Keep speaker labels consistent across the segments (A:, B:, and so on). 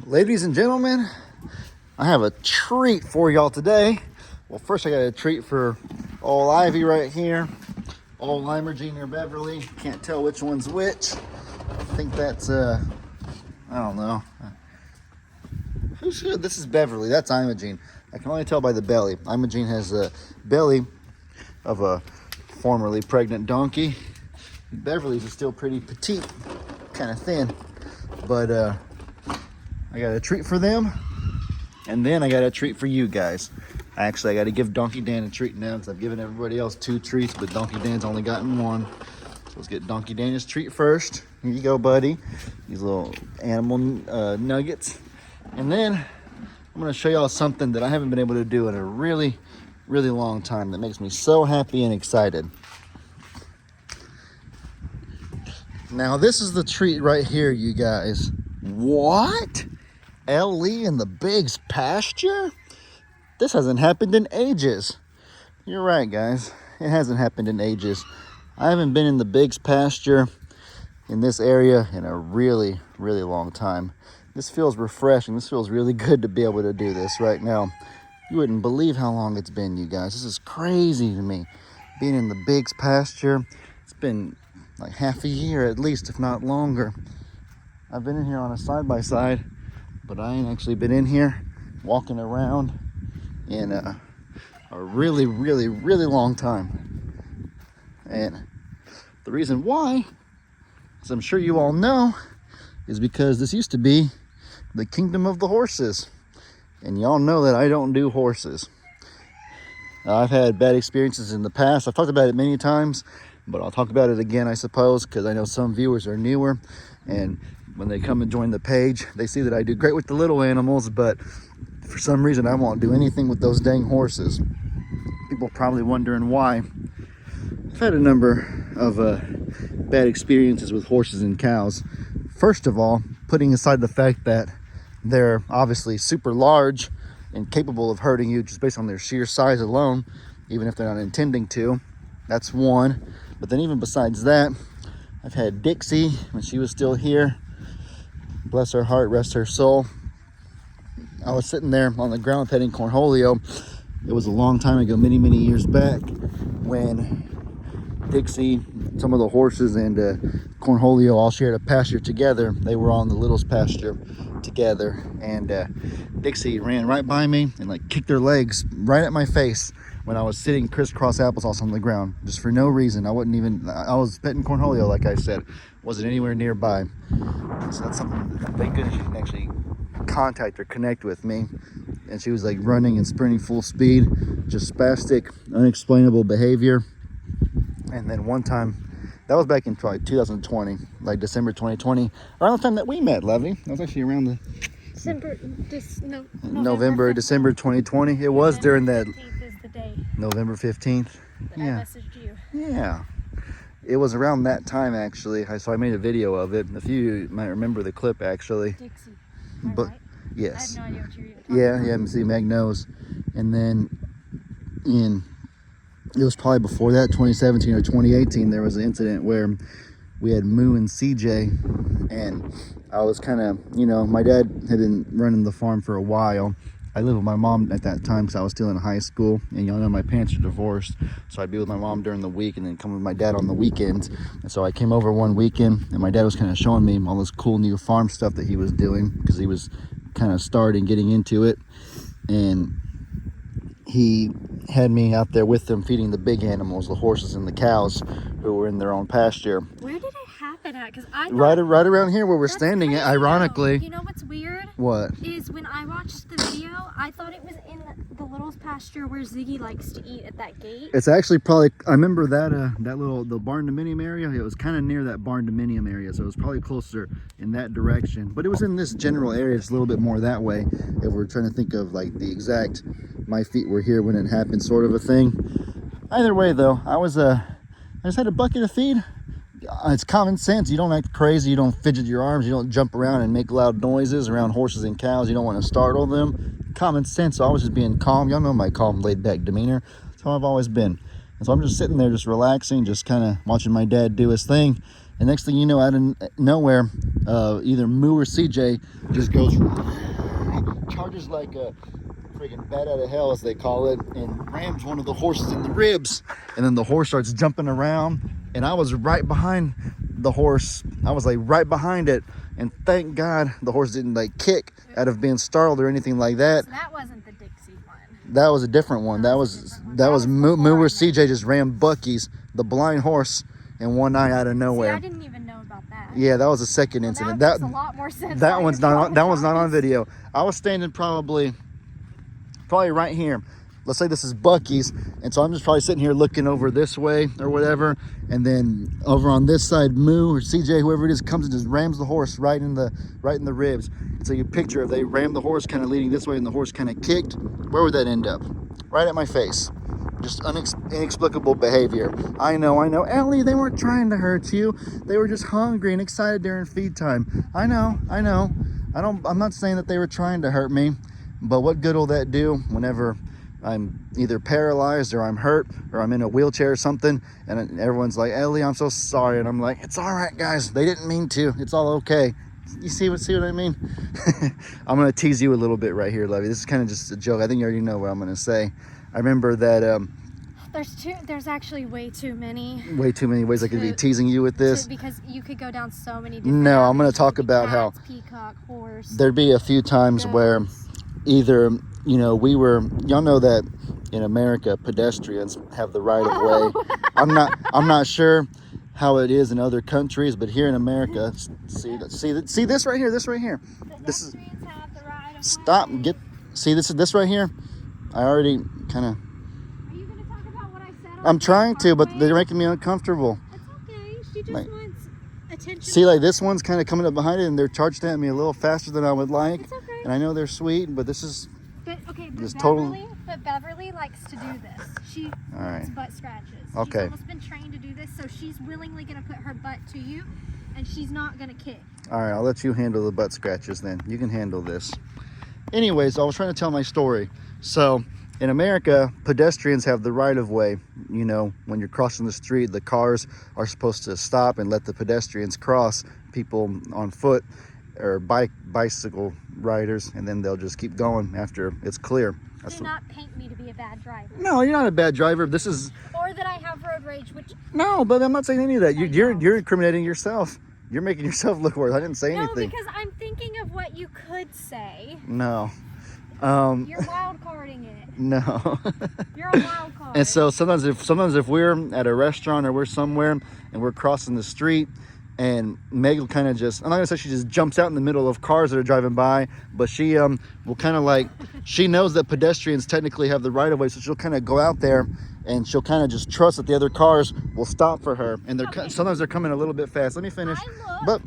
A: Ladies and gentlemen, I have a treat for y'all today. Well, first I got a treat for old Ivy right here, old Limurgine or Beverly. Can't tell which one's which. I think that's, I don't know. Who's who? This is Beverly, that's Imogene. I can only tell by the belly. Imogene has a belly of a formerly pregnant donkey. Beverly's is still pretty petite, kind of thin, but I got a treat for them, and then I got a treat for you guys. I got to give Donkey Dan a treat now because I've given everybody else 2 treats, but Donkey Dan's only gotten 1. So let's get Donkey Dan his treat first. Here you go, buddy. These little animal nuggets. And then I'm going to show y'all something that I haven't been able to do in a really, really long time that makes me so happy and excited. Now, this is the treat right here, you guys. What? LE in the BIGS pasture? This hasn't happened in ages. You're right, guys. It hasn't happened in ages. I haven't been in the BIGS pasture in this area in a really, really long time. This feels refreshing. This feels really good to be able to do this right now. You wouldn't believe how long it's been, you guys. This is crazy to me. Being in the BIGS pasture, it's been like half a year at least, if not longer. I've been in here on a side-by-side, but I ain't actually been in here walking around in a really, really, really long time. And the reason why, as I'm sure you all know, is because this used to be the kingdom of the horses. And y'all know that I don't do horses. I've had bad experiences in the past. I've talked about it many times, but I'll talk about it again, I suppose, because I know some viewers are newer, and when they come and join the page, they see that I do great with the little animals, but for some reason I won't do anything with those dang horses. People probably wondering why. I've had a number of bad experiences with horses and cows. First of all, putting aside the fact that they're obviously super large and capable of hurting you just based on their sheer size alone, even if they're not intending to. That's one. But then even besides that, I've had Dixie when she was still here. Bless her heart, rest her soul. I was sitting there on the ground petting Cornholio. It was a long time ago, many, many years back, when Dixie, some of the horses, and Cornholio all shared a pasture together. They were all in the Little's pasture together, and Dixie ran right by me and like kicked her legs right at my face when I was sitting crisscross applesauce on the ground, just for no reason. I was petting Cornholio, like I said, wasn't anywhere nearby. So that's something that, thank goodness she didn't actually contact or connect with me. And she was like running and sprinting full speed, just spastic, unexplainable behavior. And then one time, that was back in probably 2020, like December 2020, around the time that we met, Levy. That was actually around the November, December 2020. It was during that.
B: 15th is the day.
A: November 15th.
B: That I messaged you.
A: Yeah. It was around that time, actually. So I made a video of it. A few of you might remember the clip, actually.
B: Dixie.
A: But
B: right?
A: yes.
B: I have no idea what you're even talking about.
A: Yeah. See, Meg knows. And then it was probably before that, 2017 or 2018, there was an incident where we had Moo and CJ, and I was kind of, my dad had been running the farm for a while. I lived with my mom at that time because I was still in high school, and y'all know my parents are divorced, so I'd be with my mom during the week and then come with my dad on the weekends. And so I came over one weekend, and my dad was kind of showing me all this cool new farm stuff that he was doing because he was kind of getting into it, and he had me out there with them feeding the big animals, the horses and the cows, who were in their own pasture.
B: Where did it happen at? Because I
A: right around here where we're standing at, ironically.
B: You know what's weird?
A: What?
B: Is when I watched the video, I thought it was in the Little's pasture where Ziggy likes to eat at that gate.
A: It's actually probably, I remember that the barn dominium area. It was kind of near that barn dominium area, so it was probably closer in that direction. But it was in this general area, just a little bit more that way. If we're trying to think of like the exact, my feet were here when it happened, sort of a thing. Either way, though, I just had a bucket of feed. It's common sense. You don't act crazy. You don't fidget your arms. You don't jump around and make loud noises around horses and cows. You don't want to startle them. Common sense. So I was just being calm. Y'all know my calm, laid back demeanor. That's how I've always been. And so I'm just sitting there just relaxing, just kind of watching my dad do his thing. And next thing you know, out of nowhere, either Moo or CJ just goes, charges like a freaking bat out of hell, as they call it, and rams one of the horses in the ribs. And then the horse starts jumping around, and I was right behind the horse. I was like right behind it, and thank God the horse didn't like kick out of being startled or anything like that.
B: So that wasn't the Dixie one.
A: That was a different one. That was Moo or CJ just ran Bucky's, the blind horse, in one eye out of nowhere.
B: See, I didn't even know about that.
A: Yeah, that was the second incident.
B: That makes a lot more sense.
A: That one's not on video. I was standing probably right here. Let's say this is Bucky's, and so I'm just probably sitting here looking over this way or whatever, and then over on this side, Moo or CJ, whoever it is, comes and just rams the horse right in the ribs. And so you picture if they rammed the horse kind of leading this way and the horse kind of kicked, where would that end up? Right at my face. Just inexplicable behavior. I know. Ellie, they weren't trying to hurt you. They were just hungry and excited during feed time. I know. I'm not saying that they were trying to hurt me, but what good will that do whenever I'm either paralyzed or I'm hurt or I'm in a wheelchair or something, and everyone's like, Ellie, I'm so sorry, and I'm like, it's all right, guys, they didn't mean to, it's all okay. You see what I mean? I'm gonna tease you a little bit right here, Levy. This is kind of just a joke. I think you already know what I'm gonna say. I remember that
B: there's actually way too many
A: ways I could be teasing you with this,
B: because you could go down so many different
A: No, I'm gonna talk about how
B: peacock, horse,
A: there'd be a few times where either, y'all know that in America pedestrians have the right of way. I'm not sure how it is in other countries, but here in America, see this right here. This is
B: have the right of
A: stop.
B: way.
A: This right here. I already kind of.
B: Are you gonna talk about what I said?
A: I'm trying to, but they're making me uncomfortable.
B: It's okay. She just wants attention.
A: See, like this one's kind of coming up behind it, and they're charging at me a little faster than I would like.
B: It's okay.
A: And I know they're sweet, but this is.
B: But Beverly likes to do this. She wants butt scratches.
A: Okay.
B: She's almost been trained to do this, so she's willingly going to put her butt to you, and she's not going to kick.
A: All right, I'll let you handle the butt scratches then. You can handle this. Anyways, I was trying to tell my story. So, in America, pedestrians have the right of way. When you're crossing the street, the cars are supposed to stop and let the pedestrians cross. People on foot or bicycle riders, and then they'll just keep going after it's clear.
B: Do not paint me to be a bad driver.
A: No, you're not a bad driver. This is.
B: Or that I have road rage, which.
A: No, but I'm not saying any of that. You're incriminating yourself. You're making yourself look worse. I didn't say anything.
B: No, because I'm thinking of what you could say.
A: No.
B: You're wild carding it.
A: No.
B: You're a wild card.
A: And so sometimes if we're at a restaurant or we're somewhere and we're crossing the street, and Meg will kind of just, I'm not gonna say she just jumps out in the middle of cars that are driving by, but she will kind of like, she knows that pedestrians technically have the right of way, so she'll kind of go out there and she'll kind of just trust that the other cars will stop for her. And sometimes they're coming a little bit fast. Let me finish. But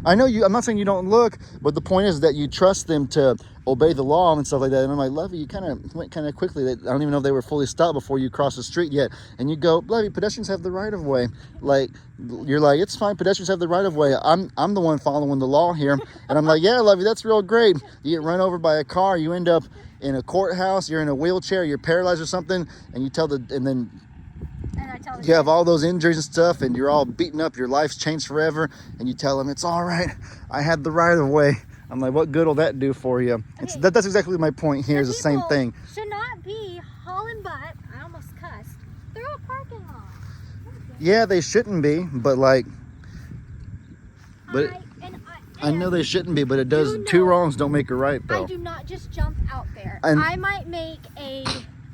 A: I know you, I'm not saying you don't look, but the point is that you trust them to obey the law and stuff like that. And I'm like, Levy, you kind of went kind of quickly. I don't even know if they were fully stopped before you crossed the street yet. And you go, Levy, pedestrians have the right of way. Like, you're like, it's fine, pedestrians have the right of way. I'm the one following the law here. And I'm like, yeah, Levy, that's real great. You get run over by a car, you end up in a courthouse, you're in a wheelchair, you're paralyzed or something, and you you have all those injuries and stuff, and you're all beaten up, your life's changed forever, and you tell them, it's all right, I had the right of way. I'm like, what good will that do for you? Okay. That's exactly my point here, is the same thing.
B: Should not be hauling butt, I almost cussed, through a parking lot.
A: Yeah, they shouldn't be, but like, I know they shouldn't be, but it does, two wrongs don't make a right, though.
B: I do not just jump out there.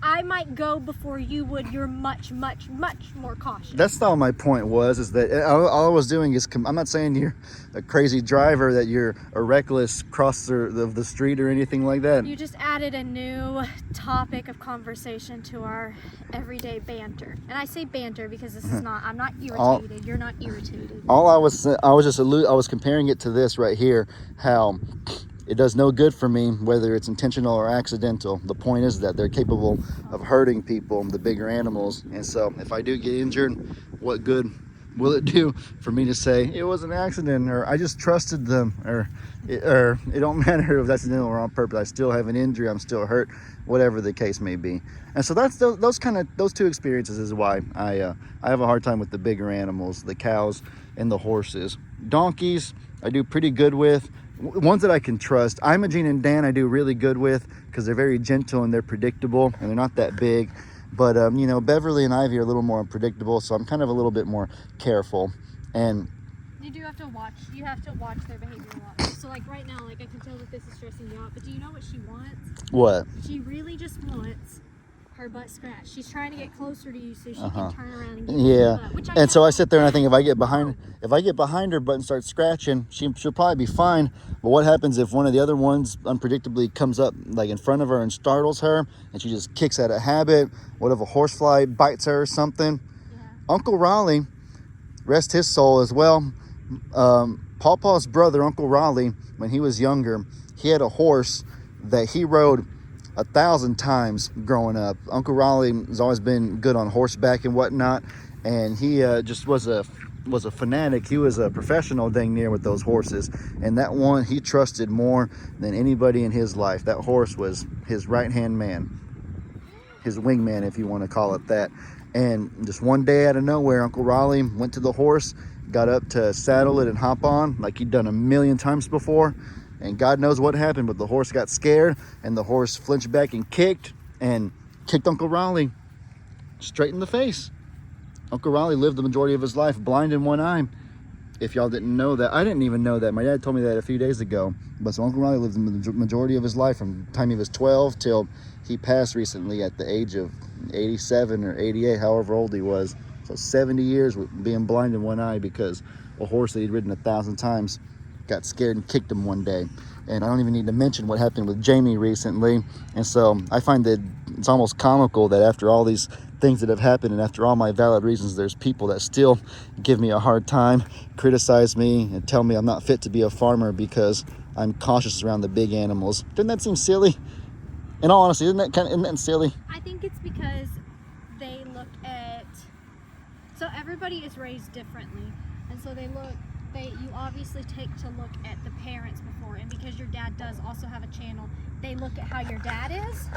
B: I might go before you would. You're much, much, much more cautious. That's
A: all my point was, is that all I was doing is, I'm not saying you're a crazy driver, that you're a reckless crosser of the street or anything like that.
B: You just added a new topic of conversation to our everyday banter. And I say banter because this is not, I'm not irritated. You're not irritated. I was comparing it to this right here, how it does no good for me whether it's intentional or accidental. The point is that they're capable of hurting people, the bigger animals. And so if I do get injured, what good will it do for me to say it was an accident, or I just trusted them, or
A: it don't matter if that's accidental or on purpose. I still have an injury. I'm still hurt, whatever the case may be. And so that's those two experiences is why I have a hard time with the bigger animals, the cows and the horses. Donkeys, I do pretty good with. Ones that I can trust. Imogene and Dan I do really good with because they're very gentle and they're predictable and they're not that big. But you know, Beverly and Ivy are a little more unpredictable, so I'm kind of a little bit more careful. And
B: you do have to watch. You have to watch their behavior a lot. So like right now, like I can tell that this is stressing you out. But do you know what she wants?
A: What?
B: She really just wants her butt scratched. She's trying to get closer to you so she can turn around and get
A: yeah.
B: her butt,
A: And so I sit there and I think if I get behind her butt and start scratching, she'll probably be fine. But what happens if one of the other ones unpredictably comes up like in front of her and startles her and she just kicks out of habit? What if a horsefly bites her or something? Yeah. Uncle Raleigh, rest his soul as well. Pawpaw's brother, Uncle Raleigh, when he was younger, he had a horse that he rode 1,000 times growing up. Uncle Raleigh has always been good on horseback and whatnot, and he just was a fanatic. He was a professional dang near with those horses, and that one he trusted more than anybody in his life. That horse was his right-hand man, his wingman, if you want to call it that. And just one day out of nowhere, Uncle Raleigh went to the horse, got up to saddle it and hop on like he'd done 1,000,000 times before. And God knows what happened, but the horse got scared and the horse flinched back and kicked Uncle Raleigh straight in the face. Uncle Raleigh lived the majority of his life blind in one eye. If y'all didn't know that, I didn't even know that. My dad told me that a few days ago. But so Uncle Raleigh lived the majority of his life from the time he was 12 till he passed recently at the age of 87 or 88, however old he was. So 70 years with being blind in one eye because a horse that he'd ridden 1,000 times got scared and kicked him one day. And I don't even need to mention what happened with Jamie recently. And so I find that it's almost comical that after all these things that have happened and after all my valid reasons, there's people that still give me a hard time, criticize me, and tell me I'm not fit to be a farmer because I'm cautious around the big animals. Doesn't that seem silly? In all honesty, isn't that silly?
B: I think it's because they look at, so everybody is raised differently, and so you obviously take to look at the parents before, and because your dad does also have a channel, they look at how your dad is,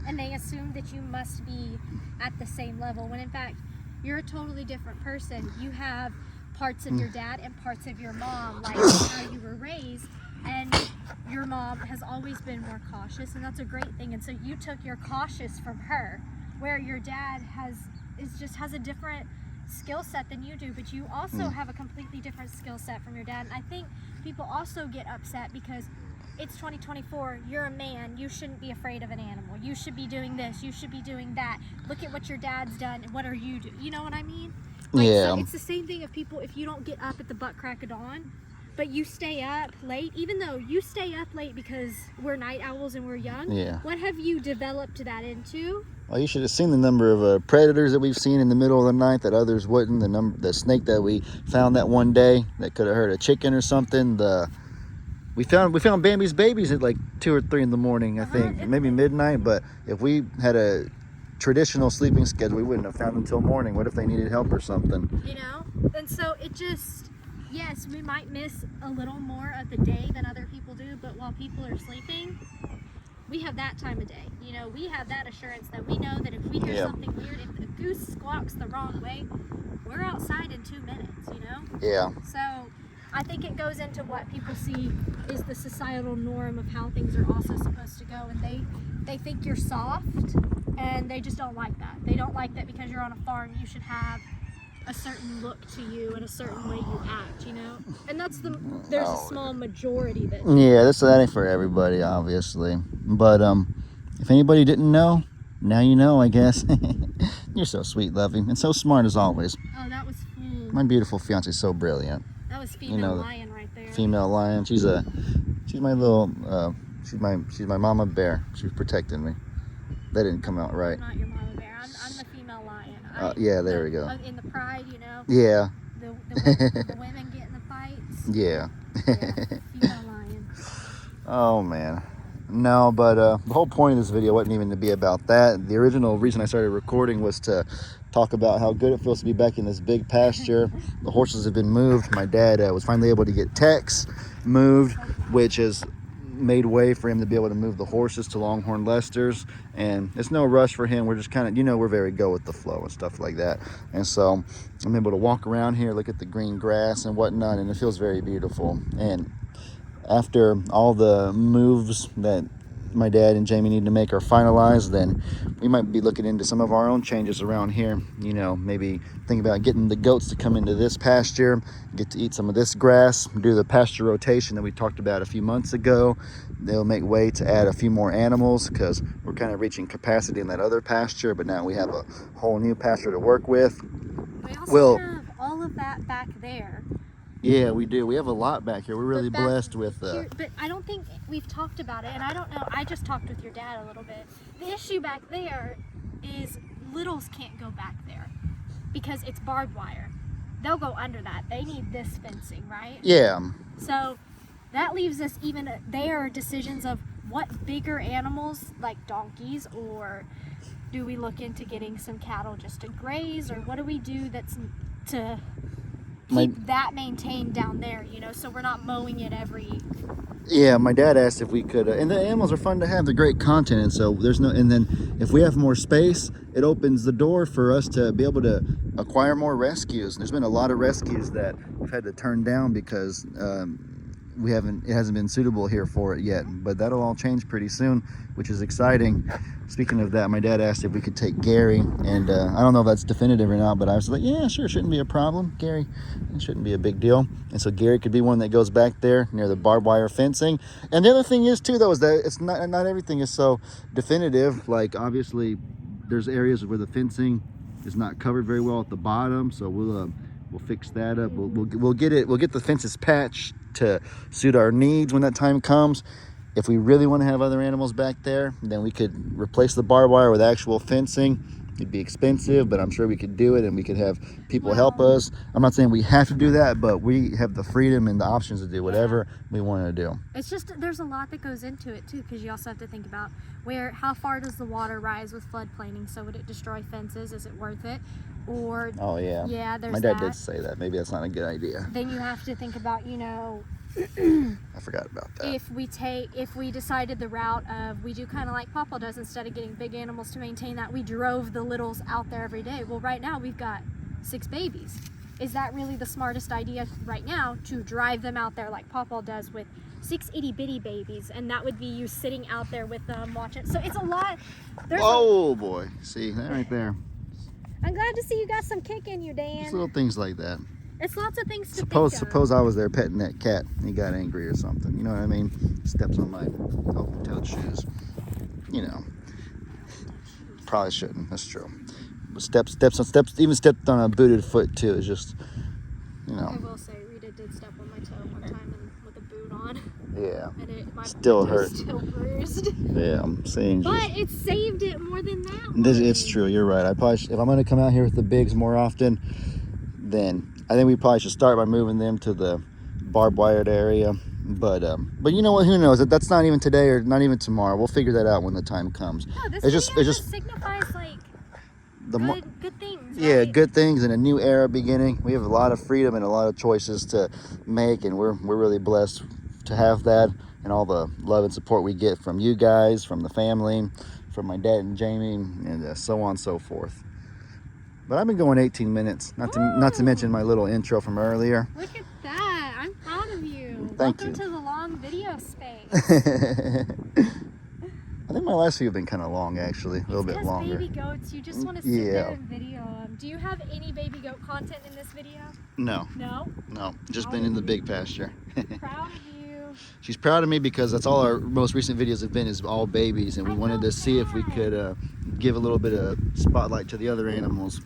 B: and they assume that you must be at the same level, when in fact, you're a totally different person. You have parts of your dad and parts of your mom, like how you were raised, and your mom has always been more cautious, and that's a great thing, and so you took your cautious from her, where your dad has a different skill set than you do, but you also have a completely different skill set from your dad. And I think people also get upset because it's 2024, you're a man, you shouldn't be afraid of an animal, you should be doing this, you should be doing that, look at what your dad's done and what are you doing, you know what I mean? Like,
A: yeah.
B: So it's the same thing if you don't get up at the butt crack of dawn, but you stay up late, even though you stay up late because we're night owls and we're young.
A: Yeah.
B: What have you developed that into?
A: Well, you should have seen the number of predators that we've seen in the middle of the night that others wouldn't. The snake that we found that one day that could have hurt a chicken or something. We found Bambi's babies at like 2 or 3 in the morning, I think, maybe midnight. But if we had a traditional sleeping schedule, we wouldn't have found them till morning. What if they needed help or something?
B: You know, and so it just, yes, we might miss a little more of the day than other people do, but while people are sleeping, we have that time of day. You know, we have that assurance that we know that if we hear something weird, if the goose squawks the wrong way, we're outside in 2 minutes, you know?
A: Yeah.
B: So I think it goes into what people see is the societal norm of how things are also supposed to go, and they think you're soft, and they just don't like that. They don't like that because you're on a farm, you should have a certain look to you and a certain way you act, you know? And there's a small majority that...
A: Yeah, that ain't for everybody, obviously. But if anybody didn't know, now you know, I guess. You're so sweet, Lovey, and so smart as always.
B: Oh, that was full.
A: My beautiful fiance is so brilliant.
B: That was female lion right there.
A: Female lion. She's my little, she's my mama bear. She's protecting me. That didn't come out right.
B: I'm not your mama bear. I'm the female lion.
A: Yeah, there we go.
B: In the pride, you know.
A: Yeah.
B: The women get in the fights.
A: Yeah.
B: Female lion.
A: Oh man. No, but the whole point of this video wasn't even to be about that. The original reason I started recording was to talk about how good it feels to be back in this big pasture. The horses have been moved. My dad was finally able to get Tex, moved, which has made way for him to be able to move the horses to Longhorn Lester's. And it's no rush for him. We're just kind of, you know, we're very go with the flow and stuff like that. And so I'm able to walk around here, look at the green grass and whatnot, and it feels very beautiful. And after all the moves that my dad and Jamie need to make are finalized, then we might be looking into some of our own changes around here. You know, maybe think about getting the goats to come into this pasture, get to eat some of this grass, do the pasture rotation that we talked about a few months ago. They'll make way to add a few more animals because we're kind of reaching capacity in that other pasture, but now we have a whole new pasture to work with.
B: We also have all of that back there.
A: Yeah, we do. We have a lot back here. We're really blessed with
B: but I don't think we've talked about it, and I don't know. I just talked with your dad a little bit. The issue back there is littles can't go back there because it's barbed wire. They'll go under that. They need this fencing, right?
A: Yeah.
B: So that leaves us even there decisions of what bigger animals like donkeys, or do we look into getting some cattle just to graze, or what do we do that's to keep that maintained down there, you know, so we're not mowing it every...
A: Yeah, my dad asked if we could, and the animals are fun to have, they're great content, and so there's no, and then if we have more space, it opens the door for us to be able to acquire more rescues. There's been a lot of rescues that we've had to turn down because it hasn't been suitable here for it yet, but that'll all change pretty soon, which is exciting. Speaking of that, my dad asked if we could take Gary, and I don't know if that's definitive or not, but I was like, yeah, sure, shouldn't be a problem. Gary, it shouldn't be a big deal. And so Gary could be one that goes back there near the barbed wire fencing. And the other thing is too, though, is that it's not everything is so definitive. Like obviously there's areas where the fencing is not covered very well at the bottom, so we'll fix that up. We'll get the fences patched to suit our needs when that time comes. If we really want to have other animals back there, then we could replace the barbed wire with actual fencing. It'd be expensive, but I'm sure we could do it, and we could have people help us. I'm not saying we have to do that, but we have the freedom and the options to do whatever we want to do.
B: It's just, there's a lot that goes into it too, because you also have to think about how far does the water rise with floodplaning? So would it destroy fences? Is it worth it? Or
A: oh yeah,
B: there's
A: my dad did say that. Maybe that's not a good idea.
B: Then you have to think about, you know,
A: I forgot about that.
B: If we decided the route of, we do kind of like Papa does, instead of getting big animals to maintain that, we drove the littles out there every day. Well, right now we've got 6 babies. Is that really the smartest idea right now, to drive them out there like Papa does with 6 itty bitty babies? And that would be you sitting out there with them watching. So it's a lot.
A: Boy, see that right there.
B: I'm glad to see you got some kick in you, Dan.
A: Just little things like that.
B: It's lots of things to think of.
A: Suppose I was there petting that cat and he got angry or something. You know what I mean? Steps on my open-toed shoes. You know. Probably shouldn't. That's true. But even stepped on a booted foot too. It's just, you know.
B: I will say, Rita did step on my toe one time with a boot on.
A: Yeah.
B: And my
A: still hurt.
B: Still bruised.
A: Yeah, I'm saying.
B: But it saved it more than that.
A: It's true. You're right. If I'm going to come out here with the BIGS more often, then I think we probably should start by moving them to the barbed wired area. But you know what? Who knows? That's not even today or not even tomorrow. We'll figure that out when the time comes.
B: No, this just signifies like good things.
A: Yeah,
B: right?
A: good things and a new era beginning. We have a lot of freedom and a lot of choices to make, and we're really blessed to have that, and all the love and support we get from you guys, from the family, from my dad and Jamie, and so on and so forth. But I've been going 18 minutes, not to mention my little intro from earlier.
B: Look at that. I'm proud of you.
A: Welcome
B: to the long video space.
A: I think my last few have been kind of long, actually. A little bit longer.
B: Baby goats, you just want to sit there and video them. Do you have any baby goat content in this video?
A: No.
B: No?
A: No, just been in the big pasture.
B: Proud of you.
A: She's proud of me because that's all our most recent videos have been, is all babies, and we wanted to see if we could give a little bit of spotlight to the other animals.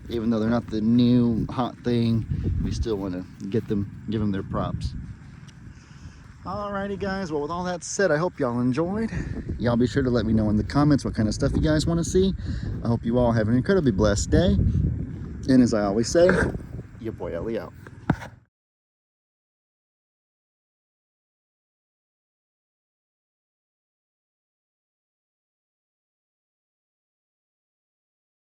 A: Even though they're not the new hot thing, we still want to give them their props. Alrighty guys, well with all that said, I hope y'all enjoyed. Y'all be sure to let me know in the comments what kind of stuff you guys want to see. I hope you all have an incredibly blessed day. And as I always say, your boy Ellie out.